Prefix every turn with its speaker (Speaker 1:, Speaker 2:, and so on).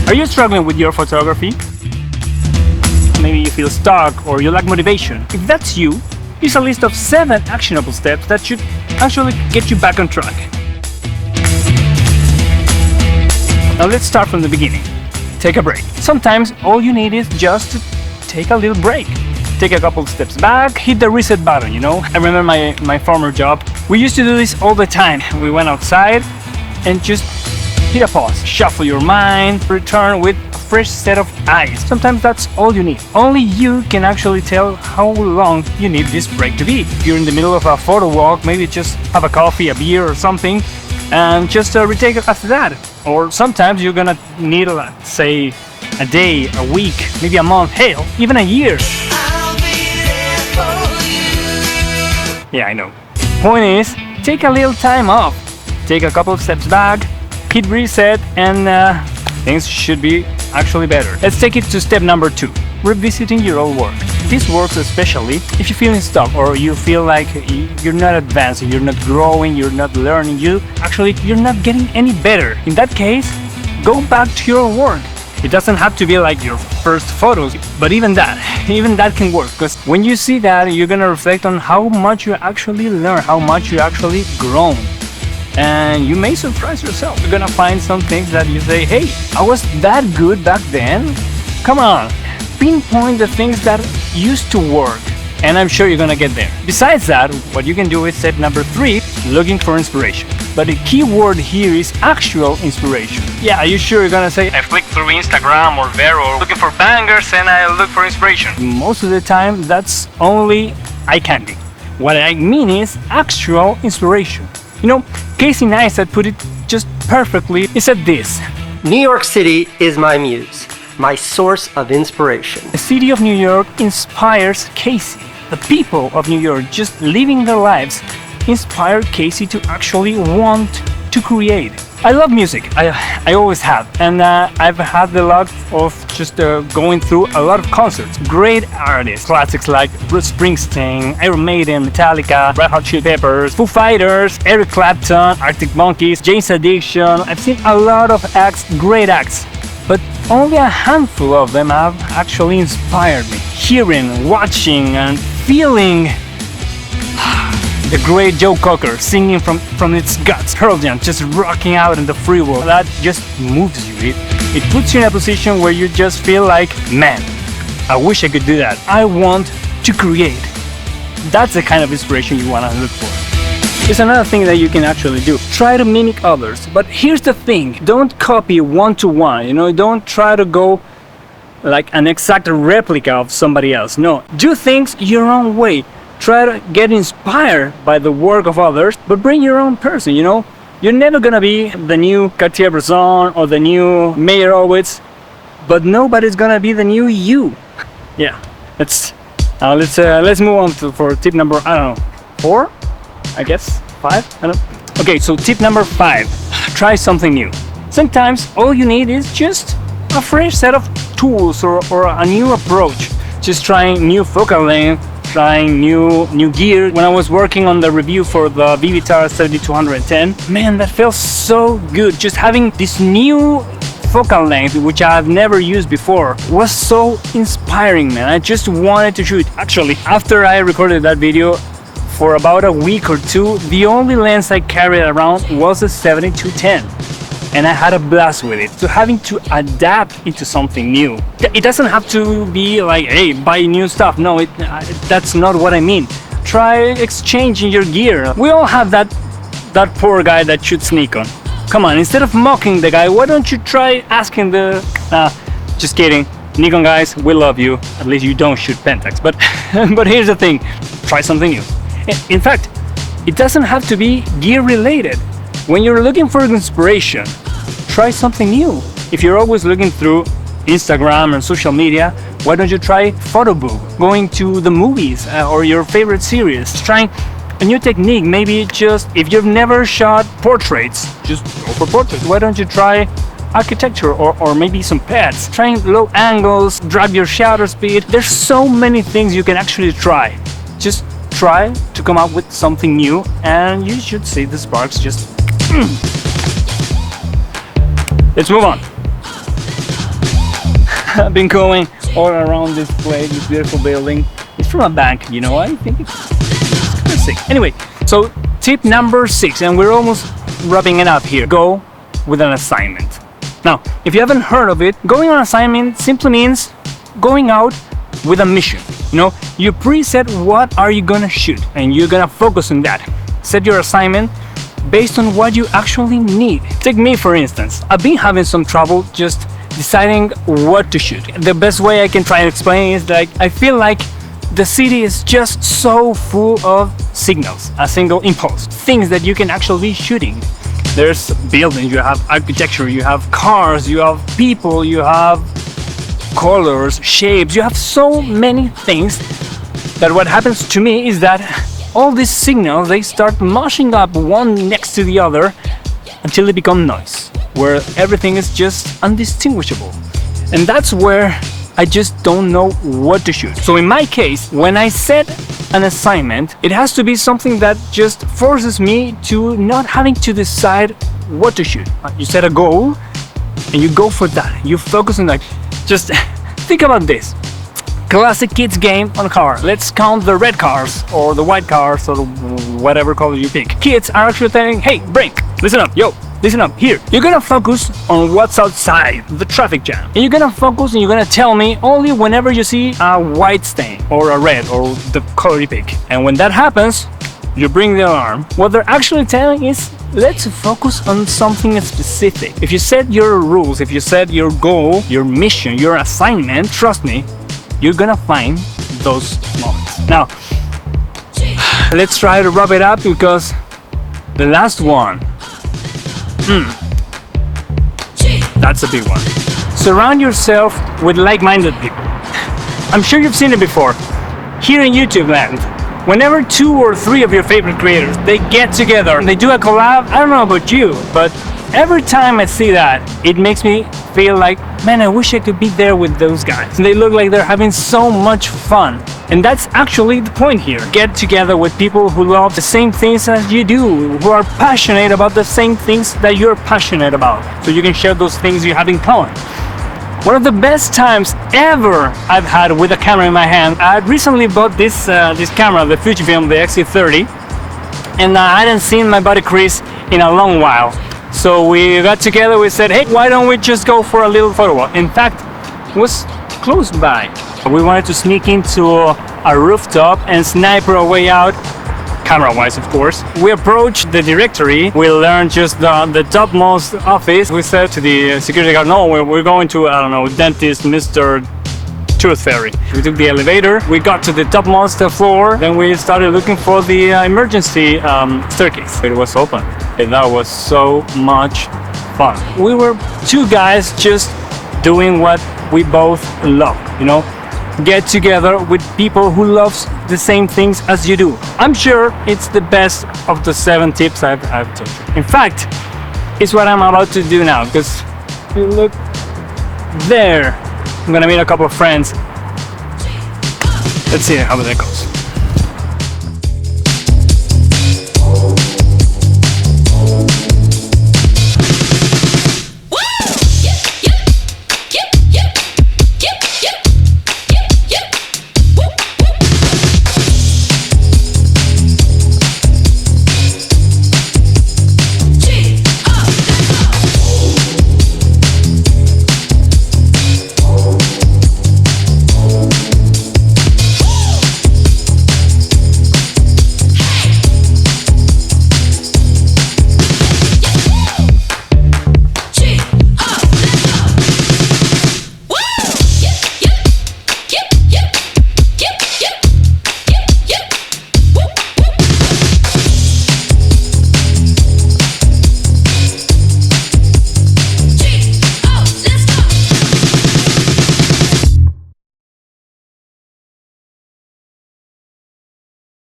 Speaker 1: Are you struggling with your photography? Maybe you feel stuck or you lack motivation. If that's you, here's a list of 7 actionable steps that should actually get you back on track. Now let's start from the beginning. Take a break. Sometimes all you need is just to take a little break. Take a couple steps back, hit the reset button, you know? I remember my former job. We used to do this all the time. We went outside and just hit a pause. Shuffle your mind, return with a fresh set of eyes. Sometimes that's all you need. Only you can actually tell how long you need this break to be. If you're in the middle of a photo walk, maybe just have a coffee, a beer or something, and just retake it after that. Or sometimes you're gonna need, say, a day, a week, maybe a month, hell, even a year. Yeah, I know. Point is, take a little time off. Take a couple of steps back, hit reset, and things should be actually better. Let's take it to step number 2, revisiting your old work. This works especially if you're feeling stuck or you feel like you're not advancing, you're not growing, you're not learning, you're not getting any better. In that case, go back to your old work. It doesn't have to be like your first photos, but even that can work, because when you see that, you're gonna reflect on how much you actually learn, how much you actually grown. And you may surprise yourself. You're gonna find some things that you say, hey, I was that good back then? Come on, pinpoint the things that used to work, and I'm sure you're gonna get there. Besides that, what you can do is step number 3, looking for inspiration. But the key word here is actual inspiration. Yeah, are you sure you're gonna say, I flicked through Instagram or Vero looking for bangers and I look for inspiration? Most of the time, that's only eye candy. What I mean is actual inspiration. You know, Casey Neistat put it just perfectly. He said this:
Speaker 2: New York City is my muse, my source of inspiration.
Speaker 1: The city of New York inspires Casey. The people of New York just living their lives inspired Casey to actually want to create. I love music, I always have, and I've had the luck of just going through a lot of concerts. Great artists, classics like Bruce Springsteen, Iron Maiden, Metallica, Red Hot Chili Peppers, Foo Fighters, Eric Clapton, Arctic Monkeys, Jane's Addiction. I've seen a lot of acts, great acts, but only a handful of them have actually inspired me. Hearing, watching, and feeling the great Joe Cocker singing from its guts, Pearl Jam just rocking out in the free world. That just moves you. It puts you in a position where you just feel like, man, I wish I could do that. I want to create. That's the kind of inspiration you want to look for. There's another thing that you can actually do. Try to mimic others. But here's the thing, don't copy one-to-one, you know, don't try to go like an exact replica of somebody else. No, do things your own way. Try to get inspired by the work of others, but bring your own person, you know? You're never gonna be the new Cartier-Bresson or the new Meyerowitz, but nobody's gonna be the new you. Yeah, let's move on for tip number, I don't know, 4? I guess 5? I don't know. Okay, so tip number 5, try something new. Sometimes all you need is just a fresh set of tools or a new approach. Just trying new focal length, trying new gear. When I was working on the review for the Vivitar 7210, man, that felt so good. Just having this new focal length, which I've never used before, was so inspiring, man. I just wanted to shoot. Actually, after I recorded that video, for about a week or 2, the only lens I carried around was the 7210. And I had a blast with it. So having to adapt into something new. It doesn't have to be like, hey, buy new stuff. No, that's not what I mean. Try exchanging your gear. We all have that poor guy that shoots Nikon. Come on, instead of mocking the guy, why don't you try asking the... just kidding. Nikon guys, we love you. At least you don't shoot Pentax. But here's the thing. Try something new. In fact, it doesn't have to be gear related. When you're looking for inspiration, try something new. If you're always looking through Instagram and social media, why don't you try photo book, going to the movies or your favorite series, trying a new technique. Maybe just, if you've never shot portraits, just go for portraits. Why don't you try architecture or maybe some pets, trying low angles, drop your shutter speed. There's so many things you can actually try. Just try to come up with something new and you should see the sparks just... Let's move on. I've been going all around this place, this beautiful building. It's from a bank, you know. I think it's kind of sick. Anyway, so tip number 6, and we're almost wrapping it up here. Go with an assignment. Now, if you haven't heard of it, going on assignment simply means going out with a mission. You know, you preset what are you gonna shoot, and you're gonna focus on that. Set your assignment based on what you actually need. Take me for instance. I've been having some trouble just deciding what to shoot. The best way I can try and explain is that I feel like the city is just so full of signals, a single impulse, things that you can actually be shooting. There's buildings, you have architecture, you have cars, you have people, you have colors, shapes, you have so many things that what happens to me is that all these signals, they start mushing up one next to the other until they become noise, where everything is just undistinguishable. And that's where I just don't know what to shoot. So in my case, when I set an assignment, it has to be something that just forces me to not having to decide what to shoot. You set a goal and you go for that. You focus on that. Just think about this. Classic kids game on a car. Let's count the red cars or the white cars or whatever color you pick. Kids are actually telling, hey, brake, listen up, yo, listen up, here. You're gonna focus on what's outside, the traffic jam. And you're gonna focus and you're gonna tell me only whenever you see a white stain or a red or the color you pick. And when that happens, you bring the alarm. What they're actually telling is, let's focus on something specific. If you set your rules, if you set your goal, your mission, your assignment, trust me, you're gonna find those moments. Now, let's try to wrap it up because the last one, that's a big one. Surround yourself with like-minded people. I'm sure you've seen it before. Here in YouTube land, whenever 2 or 3 of your favorite creators, they get together and they do a collab, I don't know about you, but every time I see that, it makes me feel like, man, I wish I could be there with those guys. They look like they're having so much fun. And that's actually the point here. Get together with people who love the same things as you do, who are passionate about the same things that you're passionate about, so you can share those things you have in common. One of the best times ever I've had with a camera in my hand, I recently bought this camera, the Fujifilm, the XC30, and I hadn't seen my buddy Chris in a long while. So we got together, we said, hey, why don't we just go for a little photo walk? In fact, it was close by. We wanted to sneak into a rooftop and snipe our way out, camera-wise, of course. We approached the directory. We learned just the topmost office. We said to the security guard, no, we're going to, I don't know, dentist, Mr. Tooth Fairy. We took the elevator, we got to the topmost floor, then we started looking for the emergency staircase. It was open, and that was so much fun. We were 2 guys just doing what we both love, you know? Get together with people who loves the same things as you do. I'm sure it's the best of the 7 tips I've told you. In fact, it's what I'm about to do now, because you look there. I'm gonna meet a couple of friends. Let's see how that goes.